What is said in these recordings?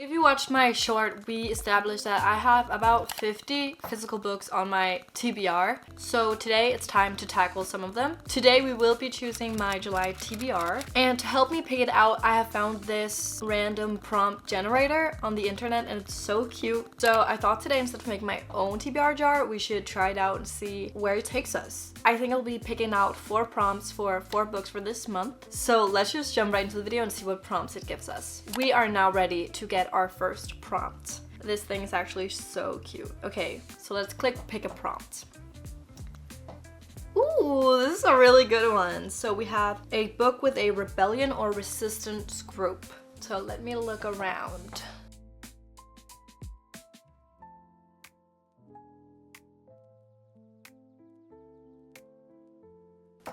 If you watched my short, we established that I have about 50 physical books on my TBR. So today it's time to tackle some of them. Today we will be choosing my July TBR. And to help me pick it out, I have found this random prompt generator on the internet and it's so cute. So I thought today, instead of making my own TBR jar, we should try it out and see where it takes us. I think I'll be picking out 4 prompts for 4 books for this month. So let's just jump right into the video and see what prompts it gives us. We are now ready to get our first prompt. This thing is actually so cute. Okay, so let's click pick a prompt. Ooh, this is a really good one. So we have a book with a rebellion or resistance group. So let me look around.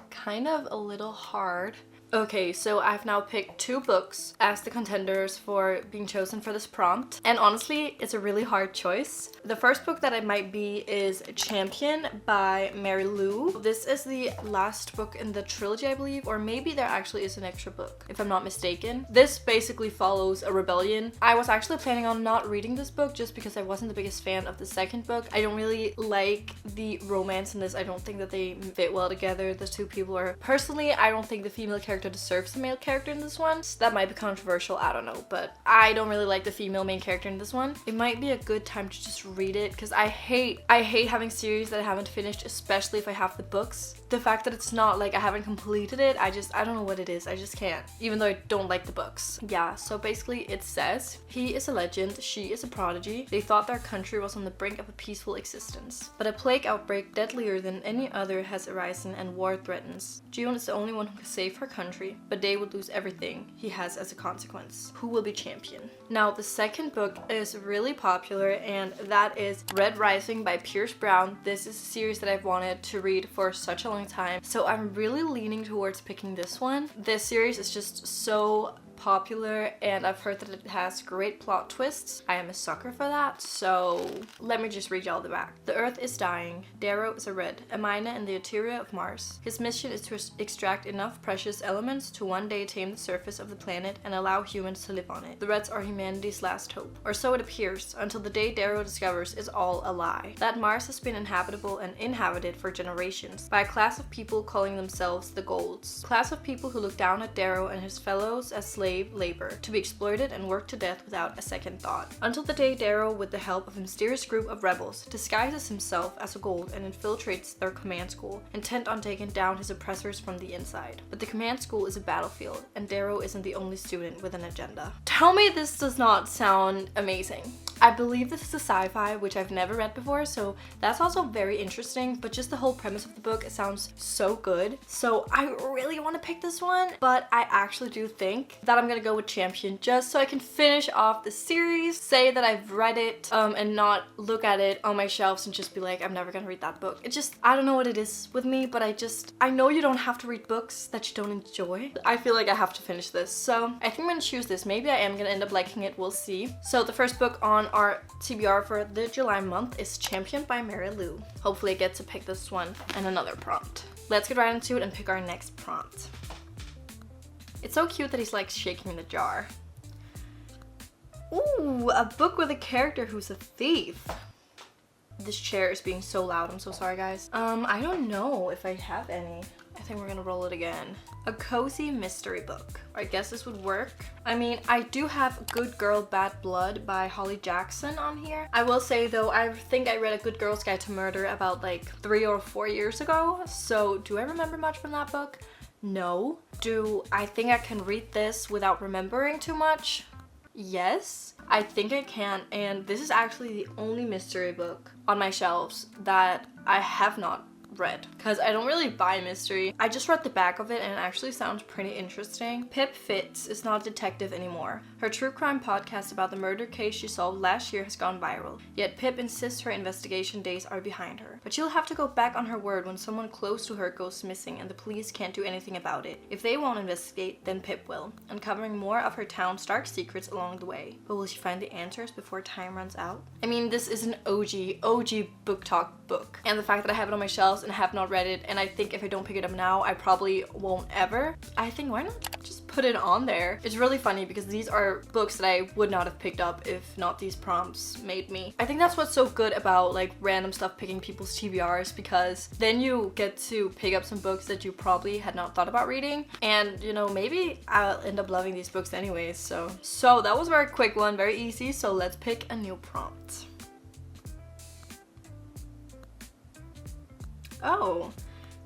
Kind of a little hard. Okay, so I've now picked 2 books as the contenders for being chosen for this prompt. And honestly, it's a really hard choice. The first book that it might be is Champion by Mary Lou. This is the last book in the trilogy, I believe, or maybe there actually is an extra book, if I'm not mistaken. This basically follows a rebellion. I was actually planning on not reading this book just because I wasn't the biggest fan of the second book. I don't really like the romance in this. I don't think that they fit well together. The 2 people are... Personally, I don't think the female character deserves the male character in this one. So that might be controversial, I don't know, but I don't really like the female main character in this one. It might be a good time to just read it because I hate having series that I haven't finished, especially if I have the books. The fact that it's not like I haven't completed it, I don't know what it is. I just can't, even though I don't like the books. Yeah, so basically it says, he is a legend, she is a prodigy. They thought their country was on the brink of a peaceful existence. But a plague outbreak deadlier than any other has arisen and war threatens. June is the only one who can save her country, but they would lose everything he has as a consequence. Who will be champion? Now, the second book is really popular, and that is Red Rising by Pierce Brown. This is a series that I've wanted to read for such a long time, so I'm really leaning towards picking this one. This series is just so popular, and I've heard that it has great plot twists. I am a sucker for that, so let me just read y'all the back. The Earth is dying. Darrow is a red, a miner in the interior of Mars. His mission is to extract enough precious elements to one day tame the surface of the planet and allow humans to live on it. The Reds are humanity's last hope, or so it appears, until the day Darrow discovers is all a lie. That Mars has been inhabitable and inhabited for generations by a class of people calling themselves the Golds. A class of people who look down at Darrow and his fellows as slave labor, to be exploited and worked to death without a second thought. Until the day Darrow, with the help of a mysterious group of rebels, disguises himself as a Gold and infiltrates their command school, intent on taking down his oppressors from the inside. But the command school is a battlefield, and Darrow isn't the only student with an agenda. Tell me this does not sound amazing. I believe this is a sci-fi, which I've never read before, so that's also very interesting, but just the whole premise of the book, it sounds so good. So I really want to pick this one, but I actually do think that I'm gonna go with Champion just so I can finish off the series, say that I've read it, and not look at it on my shelves and just be like, I'm never gonna read that book. It just, I don't know what it is with me, but I know you don't have to read books that you don't enjoy. I feel like I have to finish this, so I think I'm gonna choose this. Maybe I am gonna end up liking it, we'll see. So the first book on our TBR for the July month is Champion by Mary Lou. Hopefully I get to pick this one and another prompt. Let's get right into it and pick our next prompt. It's so cute that he's like shaking the jar. Ooh, a book with a character who's a thief. This chair is being so loud, I'm so sorry guys. I don't know if I have any. I think we're gonna roll it again. A cozy mystery book. I guess this would work. I mean, I do have Good Girl, Bad Blood by Holly Jackson on here. I will say though, I think I read A Good Girl's Guide to Murder about like 3 or 4 years ago. So do I remember much from that book? No. Do I think I can read this without remembering too much? Yes, I think I can, and this is actually the only mystery book on my shelves that I have not read because I don't really buy mystery. I just read the back of it and it actually sounds pretty interesting. Pip Fitz is not a detective anymore. Her true crime podcast about the murder case she solved last year has gone viral. Yet Pip insists her investigation days are behind her. But she'll have to go back on her word when someone close to her goes missing and the police can't do anything about it. If they won't investigate, then Pip will, uncovering more of her town's dark secrets along the way. But will she find the answers before time runs out? I mean, this is an OG book talk book. And the fact that I have it on my shelves and have not read it, and I think if I don't pick it up now, I probably won't ever. I think why not just put it on there? It's really funny because these are books that I would not have picked up if not these prompts made me. I think that's what's so good about like random stuff picking people's TBRs, because then you get to pick up some books that you probably had not thought about reading, and you know, maybe I'll end up loving these books anyways. So that was a very quick one, very easy. So let's pick a new prompt. Oh,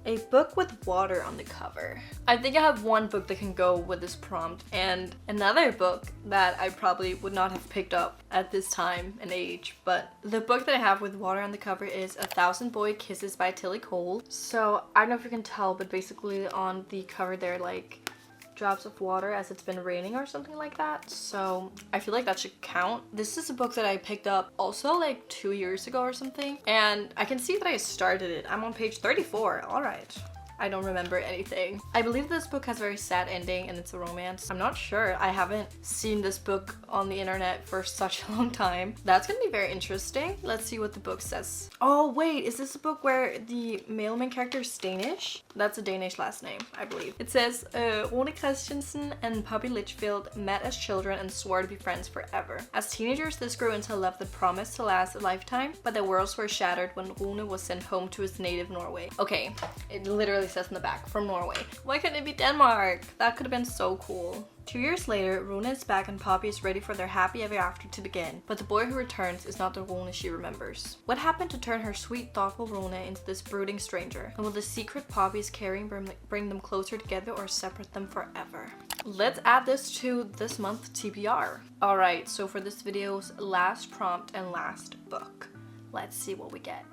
a book with water on the cover. I think I have one book that can go with this prompt, and another book that I probably would not have picked up at this time and age. But the book that I have with water on the cover is A Thousand Boy Kisses by Tilly Cole. So I don't know if you can tell, but basically on the cover there, like drops of water as it's been raining or something like that. So I feel like that should count. This is a book that I picked up also like 2 years ago or something, and I can see that I started it. I'm on page 34. All right. I don't remember anything. I believe this book has a very sad ending and it's a romance. I'm not sure. I haven't seen this book on the internet for such a long time. That's gonna be very interesting. Let's see what the book says. Oh wait, is this a book where the male main character is Danish? That's a Danish last name, I believe. It says, Rune Christensen and Poppy Litchfield met as children and swore to be friends forever. As teenagers, this grew into a love that promised to last a lifetime, but their worlds were shattered when Rune was sent home to his native Norway. Okay, it literally says in the back, from Norway. Why couldn't it be Denmark? That could have been so cool. 2 years later, Rune is back and Poppy is ready for their happy ever after to begin, but the boy who returns is not the Rune she remembers. What happened to turn her sweet, thoughtful Rune into this brooding stranger? And will the secret Poppy is carrying bring them closer together or separate them forever? Let's add this to this month's TBR. Alright, so for this video's last prompt and last book, let's see what we get.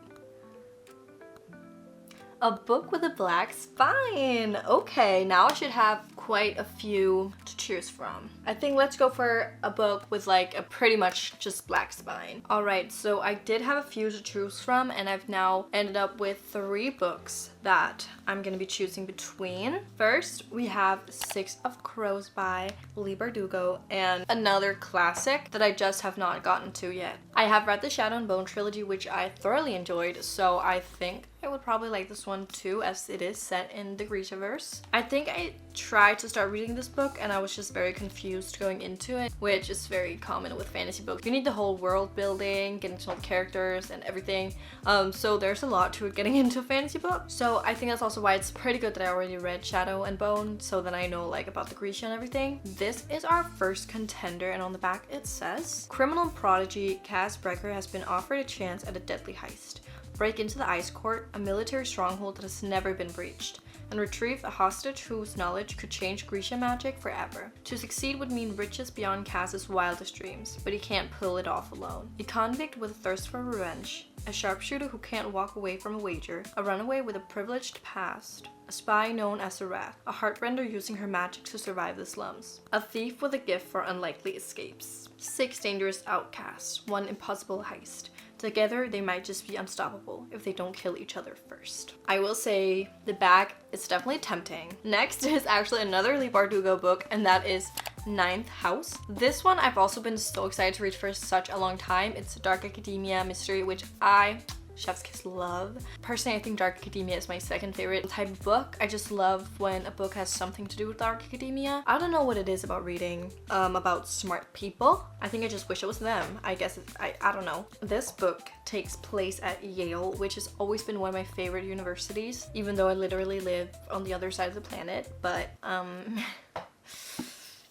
A book with a black spine. Okay, now I should have quite a few to choose from. I think let's go for a book with like a pretty much just black spine. All right, so I did have a few to choose from, and I've now ended up with 3 books that I'm gonna be choosing between. First, we have Six of Crows by Leigh Bardugo, and another classic that I just have not gotten to yet. I have read the Shadow and Bone trilogy, which I thoroughly enjoyed, so I think I would probably like this one too, as it is set in the Grishaverse. I think I tried to start reading this book and I was just very confused going into it, which is very common with fantasy books. You need the whole world building, getting to know the characters and everything. So there's a lot to it getting into a fantasy book. So I think that's also why it's pretty good that I already read Shadow and Bone, so that I know like about the Grisha and everything. This is our first contender, and on the back it says, criminal prodigy Cass Brecker has been offered a chance at a deadly heist. Break into the Ice Court, a military stronghold that has never been breached, and retrieve a hostage whose knowledge could change Grisha magic forever. To succeed would mean riches beyond Cass's wildest dreams, but he can't pull it off alone. A convict with a thirst for revenge, a sharpshooter who can't walk away from a wager, a runaway with a privileged past, a spy known as a rat, a heartrender using her magic to survive the slums, a thief with a gift for unlikely escapes, 6 dangerous outcasts, 1 impossible heist. Together, they might just be unstoppable if they don't kill each other first. I will say the back is definitely tempting. Next is actually another Leigh Bardugo book, and that is Ninth House. This one I've also been so excited to read for such a long time. It's a dark academia mystery, which I chef's kiss love. Personally, I think dark academia is my second favorite type of book. I just love when a book has something to do with dark academia. I don't know what it is about reading about smart people. I think I just wish it was them. I guess I don't know. This book takes place at Yale, which has always been one of my favorite universities, even though I literally live on the other side of the planet. But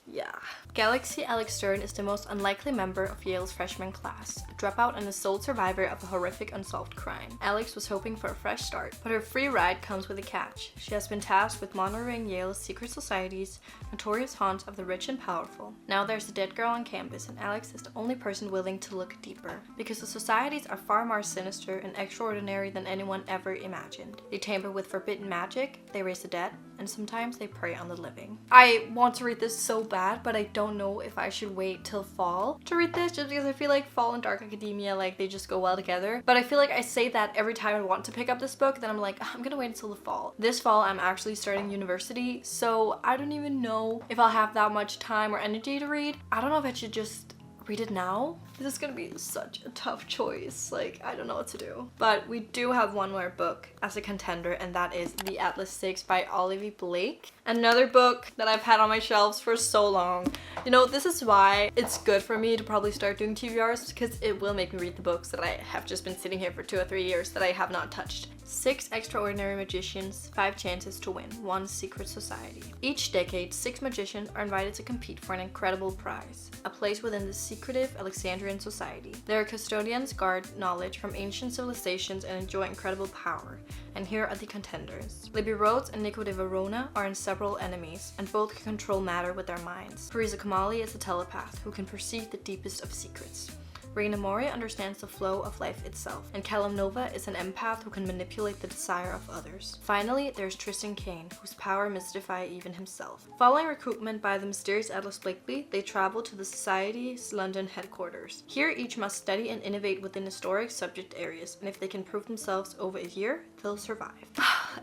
yeah. Galaxy Alex Stern is the most unlikely member of Yale's freshman class, a dropout and a sole survivor of a horrific unsolved crime. Alex was hoping for a fresh start, but her free ride comes with a catch. She has been tasked with monitoring Yale's secret societies, notorious haunts of the rich and powerful. Now there's a dead girl on campus, and Alex is the only person willing to look deeper, because the societies are far more sinister and extraordinary than anyone ever imagined. They tamper with forbidden magic, they raise the dead, and sometimes they prey on the living. I want to read this so bad, but I don't know if I should wait till fall to read this, just because I feel like fall and dark academia, like, they just go well together. But I feel like I say that every time I want to pick up this book, then I'm like, I'm gonna wait until the fall. This fall I'm actually starting university, so I don't even know if I'll have that much time or energy to read. I don't know if I should just read it now? This is gonna be such a tough choice. Like, I don't know what to do. But we do have one more book as a contender, and that is The Atlas 6 by Olivia Blake. Another book that I've had on my shelves for so long. You know, this is why it's good for me to probably start doing TBRs, because it will make me read the books that I have just been sitting here for 2 or 3 years that I have not touched. 6 extraordinary magicians, 5 chances to win, 1 secret society. Each decade, 6 magicians are invited to compete for an incredible prize, a place within the secretive Alexandrian society. Their custodians guard knowledge from ancient civilizations and enjoy incredible power. And here are the contenders. Libby Rhodes and Nico de Verona are inseparable enemies, and both can control matter with their minds. Parisa Kamali is a telepath who can perceive the deepest of secrets. Reina Mori understands the flow of life itself, and Callum Nova is an empath who can manipulate the desire of others. Finally, there's Tristan Kane, whose power mystifies even himself. Following recruitment by the mysterious Atlas Blakely, they travel to the Society's London headquarters. Here, each must study and innovate within historic subject areas, and if they can prove themselves over a year, they'll survive.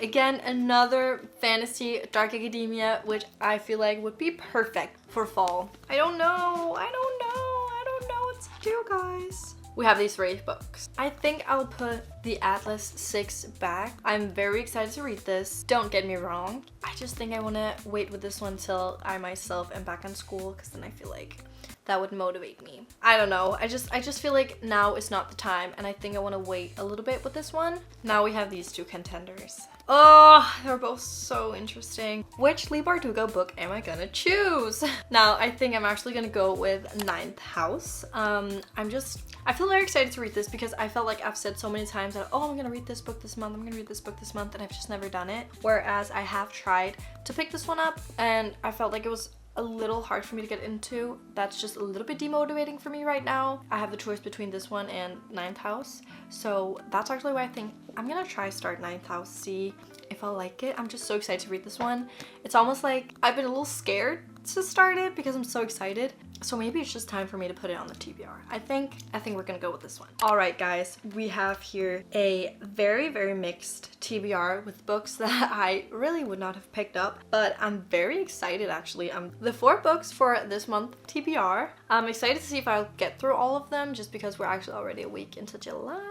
Again, another fantasy dark academia, which I feel like would be perfect for fall. I don't know what to do, guys. We have these 3 books. I think I'll put The Atlas 6 back. I'm very excited to read this. Don't get me wrong. I just think I want to wait with this one till I myself am back on school, because then I feel like that would motivate me. I don't know. I just feel like now is not the time, and I think I want to wait a little bit with this one. Now we have these 2 contenders. Oh, they're both so interesting. Which Leigh Bardugo book am I gonna choose? Now, I think I'm actually gonna go with Ninth House. I feel very excited to read this because I felt like I've said so many times that, oh, I'm gonna read this book this month, I'm gonna read this book this month, and I've just never done it. Whereas I have tried to pick this one up, and I felt like it was a little hard for me to get into. That's just a little bit demotivating for me right now. I have the choice between this one and Ninth House, so that's actually why I think I'm gonna try start Ninth House, see if I like it. I'm just so excited to read this one. It's almost like I've been a little scared to start it because I'm so excited. So maybe it's just time for me to put it on the TBR. I think we're gonna go with this one. All right, guys, we have here a very, very mixed TBR with books that I really would not have picked up, but I'm very excited actually. The 4 books for this month TBR. I'm excited to see if I'll get through all of them just because we're actually already a week into July.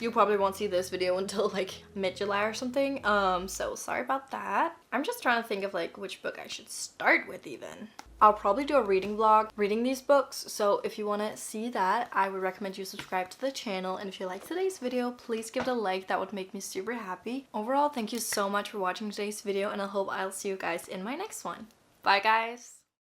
You probably won't see this video until like mid-July or something, so sorry about that. I'm just trying to think of like which book I should start with even. I'll probably do a reading vlog reading these books, so if you want to see that, I would recommend you subscribe to the channel, and if you liked today's video, please give it a like. That would make me super happy. Overall, thank you so much for watching today's video, and I hope I'll see you guys in my next one. Bye, guys!